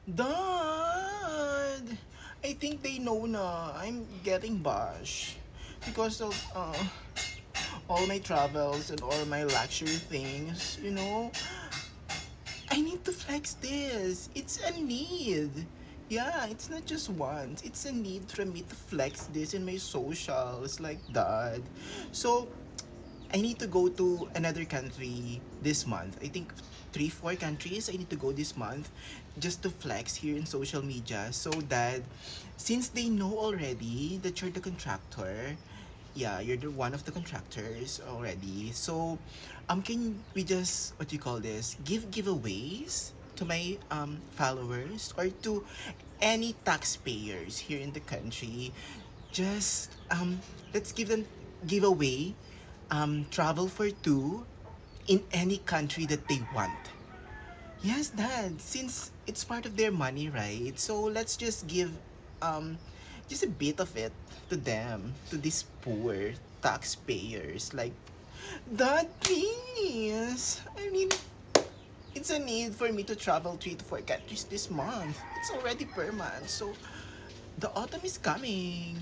Dad, I think they know na I'm getting bash because of all my travels and all my luxury things. I need to flex this. It's a need. Yeah, it's not just once. It's a need for me to flex this in my socials like that. So, I need to go to another country this month. I think three, four countries I need to go this month just to flex here in social media so that since they know already that you're the contractor, yeah, you're the one of the contractors already. So, can we just what do you call this? Give giveaways to my followers or to any taxpayers here in the country. Just let's give them giveaway travel for two in any country that they want. Yes, Dad. Since it's part of their money, right? So let's just give um just a bit of it to them, to these poor taxpayers. Like, Dad, please. I mean, it's a need for me to travel three to four countries this month. It's already per month, so the autumn is coming.